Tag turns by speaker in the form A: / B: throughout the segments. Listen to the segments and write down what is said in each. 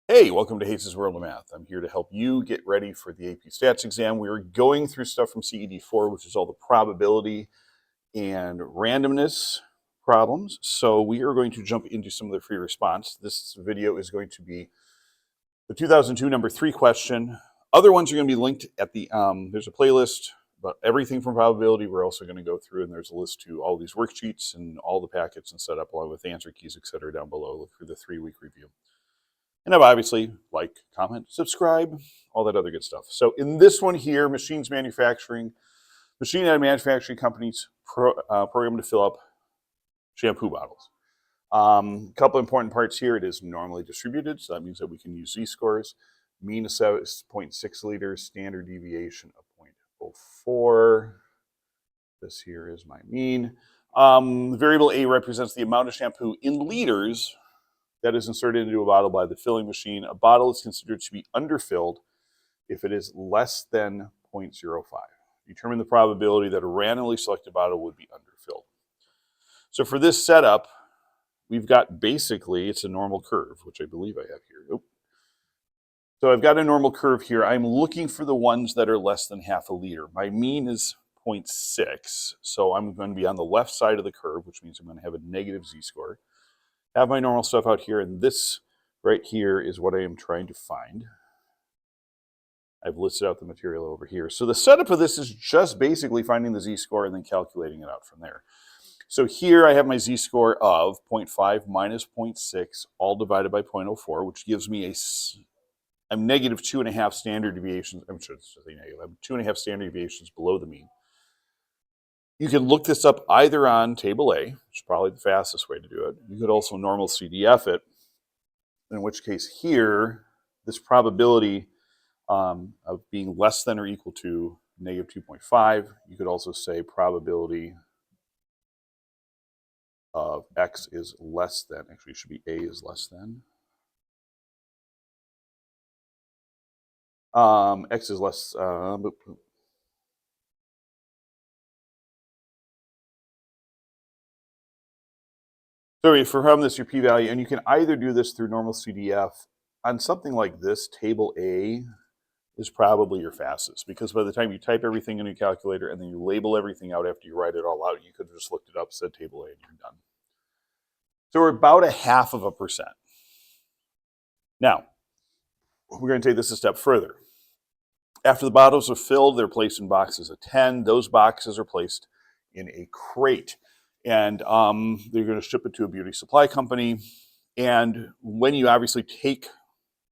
A: Hey, welcome to Hayes' World of Math. I'm here to help you get ready for the AP Stats exam. We are going through stuff from CED 4, which is all the probability and randomness problems. So we are going to jump into some of the free response. This video is going to be the 2002 number 3 question. Other ones are going to be linked at the, there's a playlist, but everything from probability we're also going to go through, and there's a list to all these worksheets and all the packets and setup along with answer keys, etc. down below. Look for the 3-week review. And obviously, like, comment, subscribe, all that other good stuff. So in this one here, machine and manufacturing companies program to fill up shampoo bottles. A couple important parts here. It is normally distributed, so that means that we can use z-scores. Mean of 0.6 liters, standard deviation of 0.04. This here is my mean. Variable A represents the amount of shampoo in liters that is inserted into a bottle by the filling machine. A bottle is considered to be underfilled if it is less than 0.05. Determine the probability that a randomly selected bottle would be underfilled. So for this setup, we've got basically, it's a normal curve, which I believe I have here. So I've got a normal curve here. I'm looking for the ones that are less than half a liter. My mean is 0.6, so I'm going to be on the left side of the curve, which means I'm going to have a negative z-score. Have my normal stuff out here, and this right here is what I am trying to find. I've listed out the material over here. So the setup of this is just basically finding the z-score and then calculating it out from there. So here I have my z-score of 0.5 minus 0.6, all divided by 0.04, which gives me I'm negative 2.5 standard deviations. I'm sure it's negative. I'm 2.5 standard deviations below the mean. You can look this up either on table A, which is probably the fastest way to do it. You could also normal CDF it, in which case here, this probability of being less than or equal to negative 2.5, you could also say probability of X is less than, actually it should be A is less than. X is less, so from this, your p-value, and you can either do this through normal CDF. On something like this, table A is probably your fastest, because by the time you type everything in your calculator and then you label everything out after you write it all out, you could have just looked it up, said table A, and you're done. So we're about 0.5%. Now, we're going to take this a step further. After the bottles are filled, they're placed in boxes of 10. Those boxes are placed in a crate. And they're going to ship it to a beauty supply company. And when you obviously take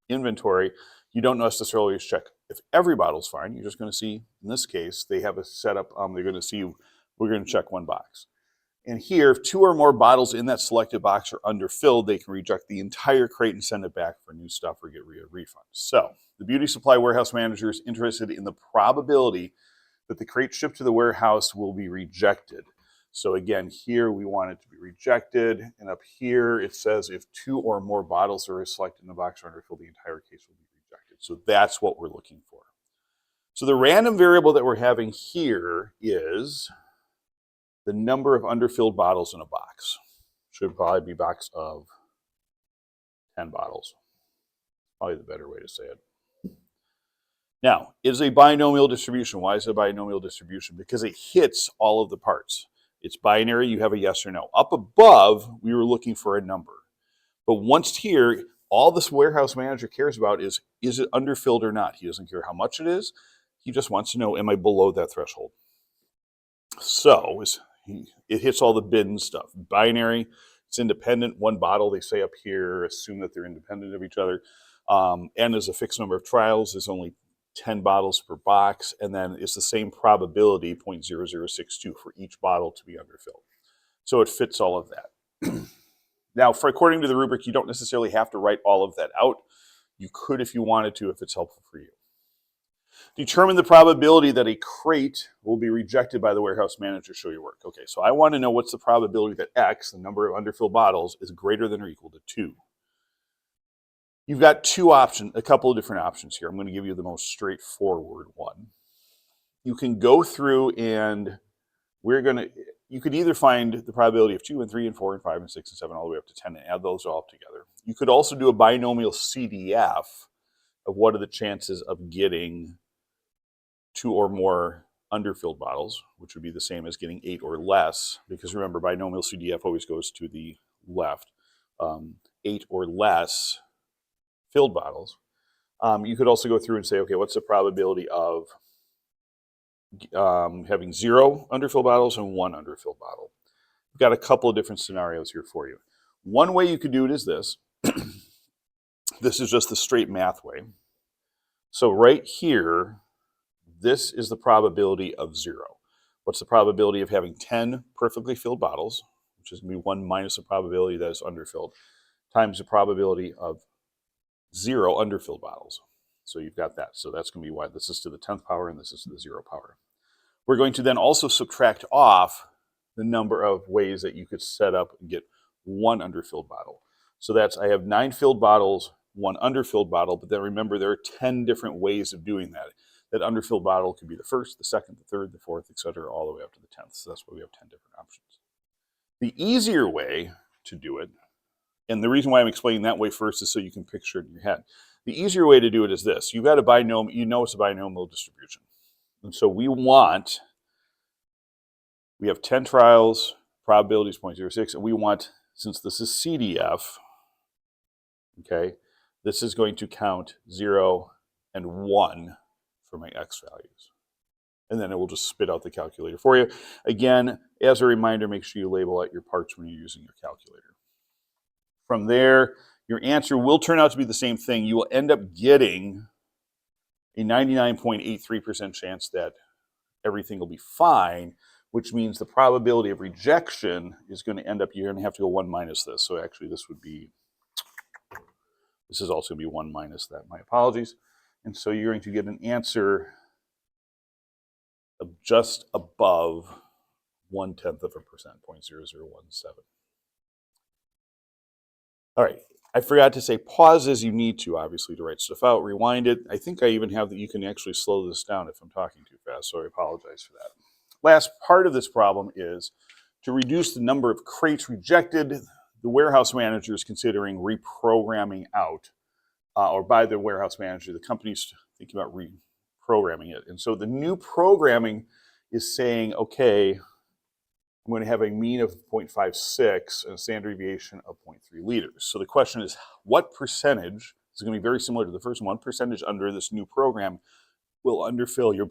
A: inventory, you don't necessarily check if every bottle's fine. You're just going to see, in this case, they have a setup. They're going to see, we're going to check one box. And here, if 2 or more bottles in that selected box are underfilled, they can reject the entire crate and send it back for new stuff or get a refund. So the beauty supply warehouse manager is interested in the probability that the crate shipped to the warehouse will be rejected. So again, here we want it to be rejected. And up here, it says if 2 or more bottles are selected in the box or underfilled, the entire case will be rejected. So that's what we're looking for. So the random variable that we're having here is the number of underfilled bottles in a box. Should probably be a box of 10 bottles. Probably the better way to say it. Now, is a binomial distribution. Why is it a binomial distribution? Because it hits all of the parts. It's binary, you have a yes or no. Up above, we were looking for a number. But once here, all this warehouse manager cares about is it underfilled or not? He doesn't care how much it is. He just wants to know, am I below that threshold? So it hits all the bin stuff. Binary, it's independent. One bottle, they say up here, assume that they're independent of each other. N is a fixed number of trials. There's only 10 bottles per box, and then it's the same probability, 0.0062, for each bottle to be underfilled. So it fits all of that. Now, according to the rubric, you don't necessarily have to write all of that out. You could if you wanted to, if it's helpful for you. Determine the probability that a crate will be rejected by the warehouse manager. Show your work. Okay, so I want to know what's the probability that X, the number of underfilled bottles, is greater than or equal to 2. You've got a couple of different options here. I'm going to give you the most straightforward one. You can go through and we're going to, you could either find the probability of 2 and 3 and 4 and 5 and 6 and 7 all the way up to 10 and add those all together. You could also do a binomial CDF of what are the chances of getting 2 or more underfilled bottles, which would be the same as getting 8 or less, because remember, binomial CDF always goes to the left. 8 or less filled bottles. You could also go through and say, okay, what's the probability of having 0 underfilled bottles and 1 underfilled bottle? We've got a couple of different scenarios here for you. One way you could do it is this. This is just the straight math way. So right here, this is the probability of 0. What's the probability of having 10 perfectly filled bottles, which is going to be 1 minus the probability that is underfilled, times the probability of 0 underfilled bottles. So you've got that. So that's going to be why this is to the 10th power and this is to the 0 power. We're going to then also subtract off the number of ways that you could set up and get 1 underfilled bottle. So that's, I have 9 filled bottles, 1 underfilled bottle, but then remember there are 10 different ways of doing that. That underfilled bottle could be the 1st, the 2nd, the 3rd, the 4th, etc., all the way up to the 10th. So that's why we have 10 different options. The easier way to do it, and the reason why I'm explaining that way first is so you can picture it in your head. The easier way to do it is this. You've got a binomial, you know it's a binomial distribution. And so we have 10 trials, probability is 0.06, and we want, since this is CDF, okay, this is going to count 0 and 1 for my X values. And then it will just spit out the calculator for you. Again, as a reminder, make sure you label out your parts when you're using your calculator. From there, your answer will turn out to be the same thing. You will end up getting a 99.83% chance that everything will be fine, which means the probability of rejection is going to end up, you're going to have to go 1 minus this. So actually this is also going to be 1 minus that. My apologies. And so you're going to get an answer of just above 0.1%, 0.0017. All right. I forgot to say pause as you need to, obviously, to write stuff out. Rewind it. I think I even have that you can actually slow this down if I'm talking too fast, so I apologize for that. Last part of this problem is to reduce the number of crates rejected. The warehouse manager is considering reprogramming out, or by the warehouse manager, the company's thinking about reprogramming it. And so the new programming is saying, okay, I'm going to have a mean of 0.56 and a standard deviation of 0.3 liters. So the question is, what percentage, this is going to be very similar to the first one, percentage under this new program will underfill your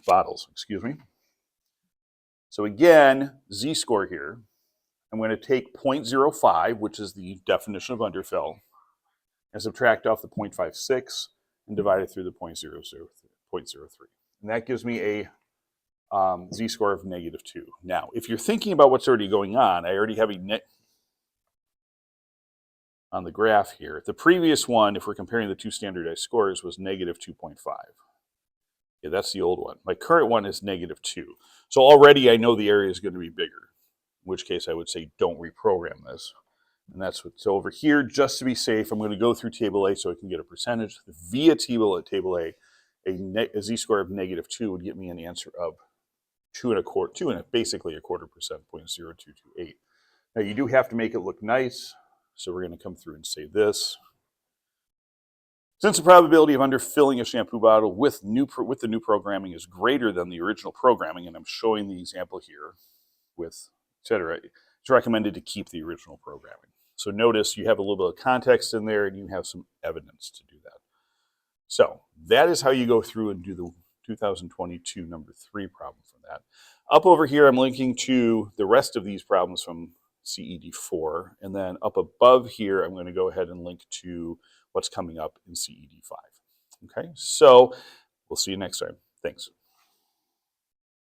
A: bottles, excuse me. So again, z-score here, I'm going to take 0.05, which is the definition of underfill, and subtract off the 0.56 and divide it through the 0.03. And that gives me a z-score of -2. Now, if you're thinking about what's already going on, I already have a net on the graph here. The previous one, if we're comparing the two standardized scores, was -2.5. Yeah, that's the old one. My current one is -2. So already I know the area is going to be bigger, in which case I would say don't reprogram this. And that's what's over here. Just to be safe, I'm going to go through table A so I can get a percentage. Via table A, a z-score of -2 would get me an answer of 2.25%, basically 0.25%, 0.0228. Now you do have to make it look nice, so we're going to come through and say this. Since the probability of underfilling a shampoo bottle with the new programming is greater than the original programming, and I'm showing the example here with etc., it's recommended to keep the original programming. So notice you have a little bit of context in there and you have some evidence to do that. So that is how you go through and do the 2022 number 3 problem from that. Up over here, I'm linking to the rest of these problems from CED 4. And then up above here, I'm going to go ahead and link to what's coming up in CED 5. Okay, so we'll see you next time. Thanks.